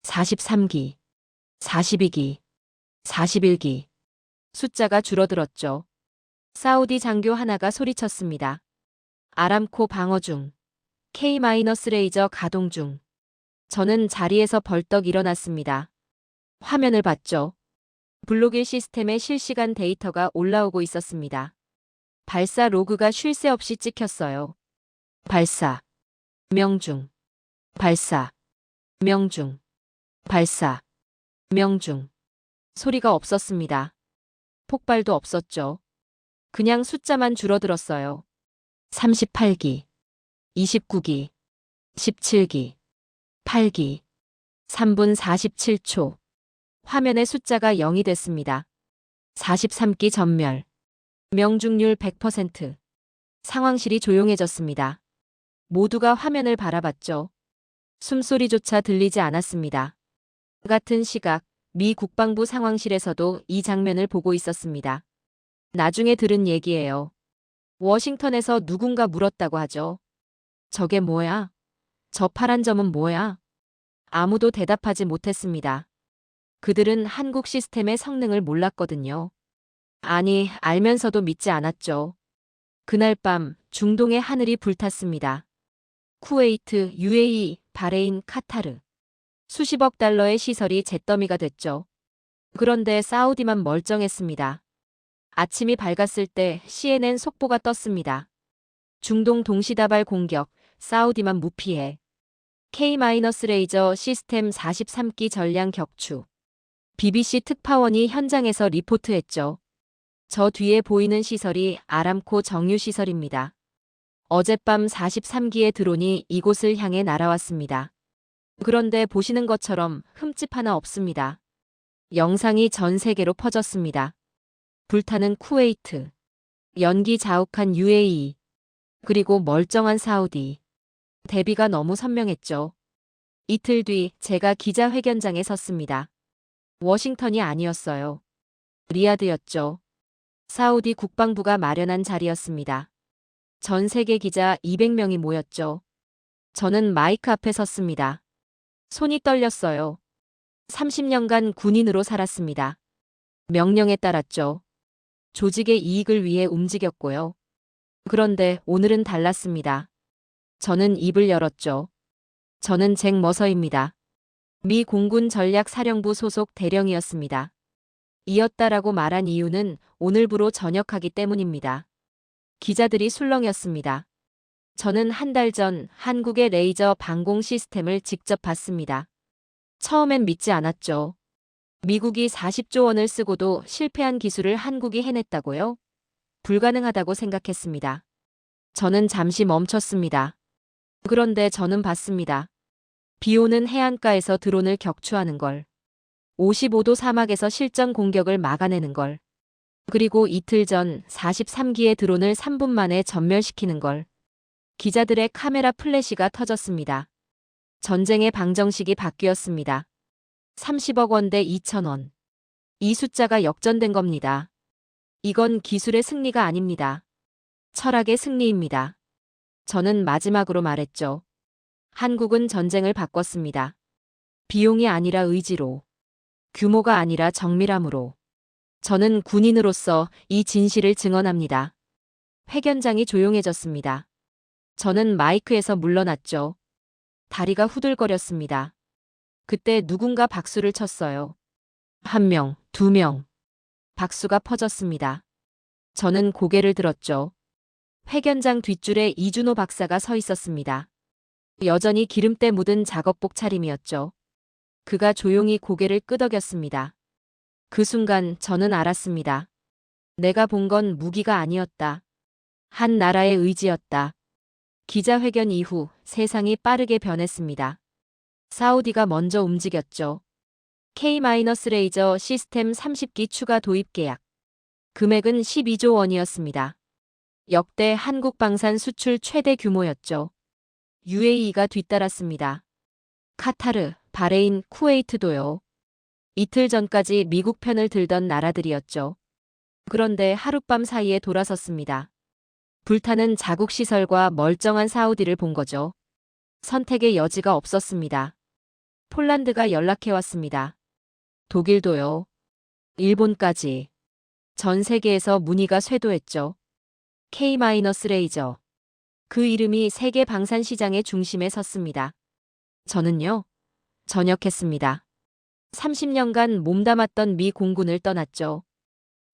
43기, 42기, 41기. 숫자가 줄어들었죠. 사우디 장교 하나가 소리쳤습니다. 아람코 방어 중. K-레이저 가동 중. 저는 자리에서 벌떡 일어났습니다. 화면을 봤죠. 블록1 시스템의 실시간 데이터가 올라오고 있었습니다. 발사 로그가 쉴 새 없이 찍혔어요. 발사, 명중, 발사, 명중, 발사, 명중. 소리가 없었습니다. 폭발도 없었죠. 그냥 숫자만 줄어들었어요. 38기, 29기, 17기, 8기, 3분 47초. 화면의 숫자가 0이 됐습니다. 43기 전멸. 명중률 100%. 상황실이 조용해졌습니다. 모두가 화면을 바라봤죠. 숨소리조차 들리지 않았습니다. 같은 시각, 미 국방부 상황실에서도 이 장면을 보고 있었습니다. 나중에 들은 얘기예요. 워싱턴에서 누군가 물었다고 하죠. 저게 뭐야? 저 파란 점은 뭐야? 아무도 대답하지 못했습니다. 그들은 한국 시스템의 성능을 몰랐거든요. 아니, 알면서도 믿지 않았죠. 그날 밤 중동의 하늘이 불탔습니다. 쿠웨이트, UAE, 바레인, 카타르. 수십억 달러의 시설이 잿더미가 됐죠. 그런데 사우디만 멀쩡했습니다. 아침이 밝았을 때 CNN 속보가 떴습니다. 중동 동시다발 공격, 사우디만 무피해. K-레이저 시스템 43기 전량 격추. BBC 특파원이 현장에서 리포트했죠. 저 뒤에 보이는 시설이 아람코 정유시설입니다. 어젯밤 43기의 드론이 이곳을 향해 날아왔습니다. 그런데 보시는 것처럼 흠집 하나 없습니다. 영상이 전 세계로 퍼졌습니다. 불타는 쿠웨이트, 연기 자욱한 UAE, 그리고 멀쩡한 사우디. 대비가 너무 선명했죠. 이틀 뒤 제가 기자회견장에 섰습니다. 워싱턴이 아니었어요. 리야드였죠. 사우디 국방부가 마련한 자리였습니다. 전 세계 기자 200명이 모였죠. 저는 마이크 앞에 섰습니다. 손이 떨렸어요. 30년간 군인으로 살았습니다. 명령에 따랐죠. 조직의 이익을 위해 움직였고요. 그런데 오늘은 달랐습니다. 저는 입을 열었죠. 저는 잭 머서입니다. 미 공군 전략사령부 소속 대령이었습니다. 이었다라고 말한 이유는 오늘부로 전역하기 때문입니다. 기자들이 술렁였습니다. 저는 한 달 전 한국의 레이저 방공 시스템을 직접 봤습니다. 처음엔 믿지 않았죠. 미국이 40조 원을 쓰고도 실패한 기술을 한국이 해냈다고요? 불가능하다고 생각했습니다. 저는 잠시 멈췄습니다. 그런데 저는 봤습니다. 비 오는 해안가에서 드론을 격추하는 걸. 55도 사막에서 실전 공격을 막아내는 걸. 그리고 이틀 전 43기의 드론을 3분 만에 전멸시키는 걸. 기자들의 카메라 플래시가 터졌습니다. 전쟁의 방정식이 바뀌었습니다. 30억 원 대 2천 원. 이 숫자가 역전된 겁니다. 이건 기술의 승리가 아닙니다. 철학의 승리입니다. 저는 마지막으로 말했죠. 한국은 전쟁을 바꿨습니다. 비용이 아니라 의지로. 규모가 아니라 정밀함으로. 저는 군인으로서 이 진실을 증언합니다. 회견장이 조용해졌습니다. 저는 마이크에서 물러났죠. 다리가 후들거렸습니다. 그때 누군가 박수를 쳤어요. 1명, 2명. 박수가 퍼졌습니다. 저는 고개를 들었죠. 회견장 뒷줄에 이준호 박사가 서 있었습니다. 여전히 기름때 묻은 작업복 차림이었죠. 그가 조용히 고개를 끄덕였습니다. 그 순간 저는 알았습니다. 내가 본 건 무기가 아니었다. 한 나라의 의지였다. 기자회견 이후 세상이 빠르게 변했습니다. 사우디가 먼저 움직였죠. K-레이저 시스템 30기 추가 도입 계약. 금액은 12조 원이었습니다. 역대 한국 방산 수출 최대 규모였죠. UAE가 뒤따랐습니다. 카타르, 바레인, 쿠웨이트도요. 이틀 전까지 미국 편을 들던 나라들이었죠. 그런데 하룻밤 사이에 돌아섰습니다. 불타는 자국 시설과 멀쩡한 사우디를 본 거죠. 선택의 여지가 없었습니다. 폴란드가 연락해왔습니다. 독일도요. 일본까지. 전 세계에서 문의가 쇄도했죠. K-레이저. 그 이름이 세계 방산 시장의 중심에 섰습니다. 저는요. 전역했습니다. 30년간 몸담았던 미 공군을 떠났죠.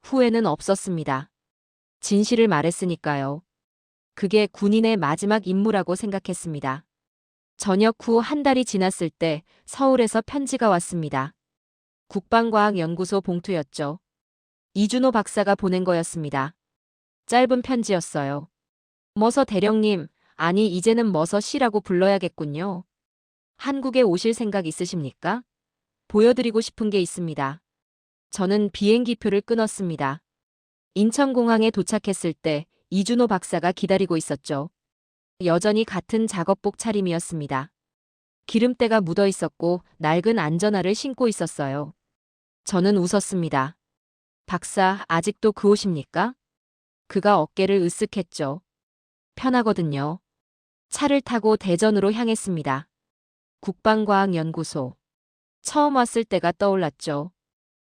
후회는 없었습니다. 진실을 말했으니까요. 그게 군인의 마지막 임무라고 생각했습니다. 전역 후 한 달이 지났을 때 서울에서 편지가 왔습니다. 국방과학연구소 봉투였죠. 이준호 박사가 보낸 거였습니다. 짧은 편지였어요. 머서 대령님, 아니 이제는 머서 씨라고 불러야겠군요. 한국에 오실 생각 있으십니까? 보여드리고 싶은 게 있습니다. 저는 비행기표를 끊었습니다. 인천공항에 도착했을 때 이준호 박사가 기다리고 있었죠. 여전히 같은 작업복 차림이었습니다. 기름때가 묻어 있었고 낡은 안전화를 신고 있었어요. 저는 웃었습니다. 박사, 아직도 그 옷입니까? 그가 어깨를 으쓱했죠. 편하거든요. 차를 타고 대전으로 향했습니다. 국방과학연구소. 처음 왔을 때가 떠올랐죠.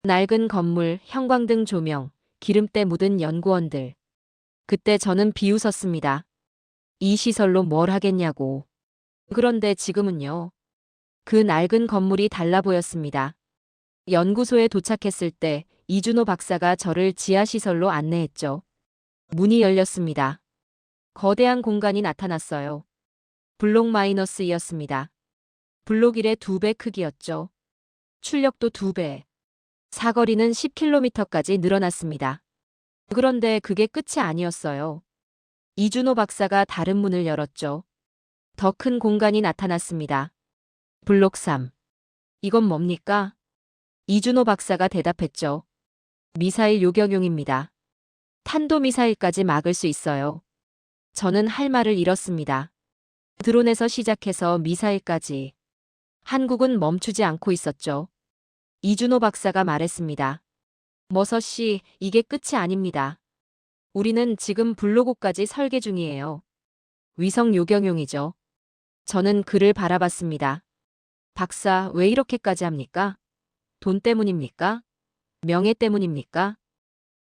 낡은 건물, 형광등 조명, 기름때 묻은 연구원들. 그때 저는 비웃었습니다. 이 시설로 뭘 하겠냐고. 그런데 지금은요. 그 낡은 건물이 달라 보였습니다. 연구소에 도착했을 때 이준호 박사가 저를 지하시설로 안내했죠. 문이 열렸습니다. 거대한 공간이 나타났어요. 블록 마이너스이었습니다. 블록 1의 2배 크기였죠. 출력도 2배. 사거리는 10km까지 늘어났습니다. 그런데 그게 끝이 아니었어요. 이준호 박사가 다른 문을 열었죠. 더 큰 공간이 나타났습니다. 블록 3. 이건 뭡니까? 이준호 박사가 대답했죠. 미사일 요격용입니다. 탄도미사일까지 막을 수 있어요. 저는 할 말을 잃었습니다. 드론에서 시작해서 미사일까지. 한국은 멈추지 않고 있었죠. 이준호 박사가 말했습니다. 머서 씨, 이게 끝이 아닙니다. 우리는 지금 블록5까지 설계 중이에요. 위성 요격용이죠. 저는 그를 바라봤습니다. 박사, 왜 이렇게까지 합니까? 돈 때문입니까? 명예 때문입니까?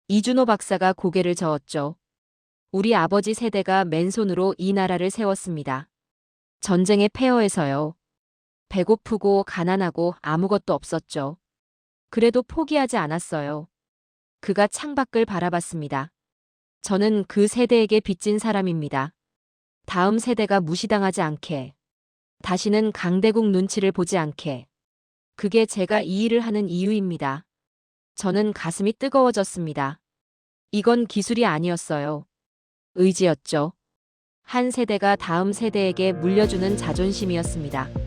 이준호 박사가 고개를 저었죠. 우리 아버지 세대가 맨손으로 이 나라를 세웠습니다. 전쟁의 폐허에서요. 배고프고 가난하고 아무것도 없었죠. 그래도 포기하지 않았어요. 그가 창밖을 바라봤습니다. 저는 그 세대에게 빚진 사람입니다. 다음 세대가 무시당하지 않게. 다시는 강대국 눈치를 보지 않게. 그게 제가 이 일을 하는 이유입니다. 저는 가슴이 뜨거워졌습니다. 이건 기술이 아니었어요. 의지였죠. 한 세대가 다음 세대에게 물려주는 자존심이었습니다.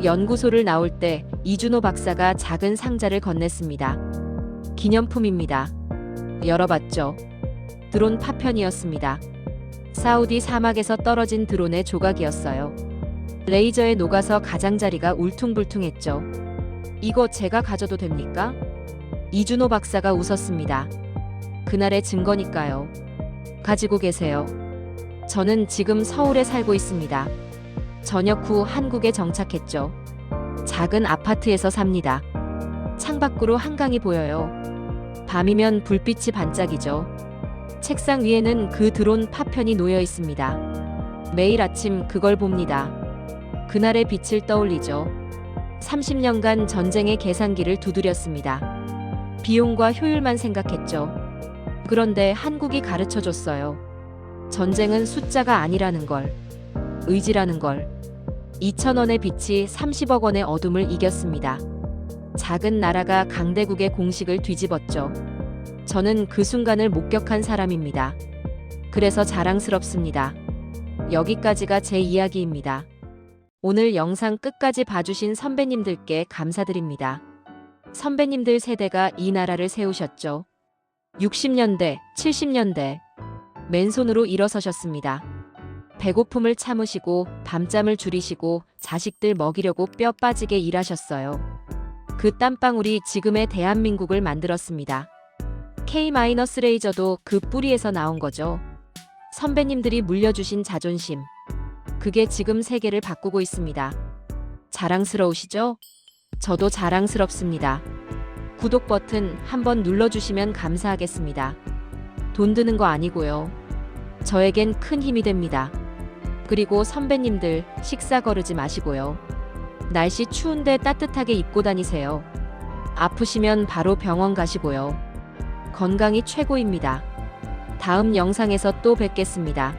연구소를 나올 때 이준호 박사가 작은 상자를 건넸습니다. 기념품입니다. 열어봤죠. 드론 파편이었습니다. 사우디 사막에서 떨어진 드론의 조각이었어요. 레이저에 녹아서 가장자리가 울퉁불퉁했죠. 이거 제가 가져도 됩니까? 이준호 박사가 웃었습니다. 그날의 증거니까요. 가지고 계세요. 저는 지금 서울에 살고 있습니다. 전역 후 한국에 정착했죠. 작은 아파트에서 삽니다. 창밖으로 한강이 보여요. 밤이면 불빛이 반짝이죠. 책상 위에는 그 드론 파편이 놓여 있습니다. 매일 아침 그걸 봅니다. 그날의 빛을 떠올리죠. 30년간 전쟁의 계산기를 두드렸습니다. 비용과 효율만 생각했죠. 그런데 한국이 가르쳐줬어요. 전쟁은 숫자가 아니라는 걸. 의지라는 걸. 2,000원의 빛이 30억 원의 어둠을 이겼습니다. 작은 나라가 강대국의 공식을 뒤집었죠. 저는 그 순간을 목격한 사람입니다. 그래서 자랑스럽습니다. 여기까지가 제 이야기입니다. 오늘 영상 끝까지 봐주신 선배님들께 감사드립니다. 선배님들 세대가 이 나라를 세우셨죠. 60년대, 70년대 맨손으로 일어서셨습니다. 배고픔을 참으시고 밤잠을 줄이시고 자식들 먹이려고 뼈 빠지게 일하셨어요. 그 땀방울이 지금의 대한민국을 만들었습니다. K-레이저도 그 뿌리에서 나온 거죠. 선배님들이 물려주신 자존심. 그게 지금 세계를 바꾸고 있습니다. 자랑스러우시죠? 저도 자랑스럽습니다. 구독 버튼 한번 눌러주시면 감사하겠습니다. 돈 드는 거 아니고요. 저에겐 큰 힘이 됩니다. 그리고 선배님들 식사 거르지 마시고요. 날씨 추운데 따뜻하게 입고 다니세요. 아프시면 바로 병원 가시고요. 건강이 최고입니다. 다음 영상에서 또 뵙겠습니다.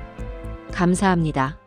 감사합니다.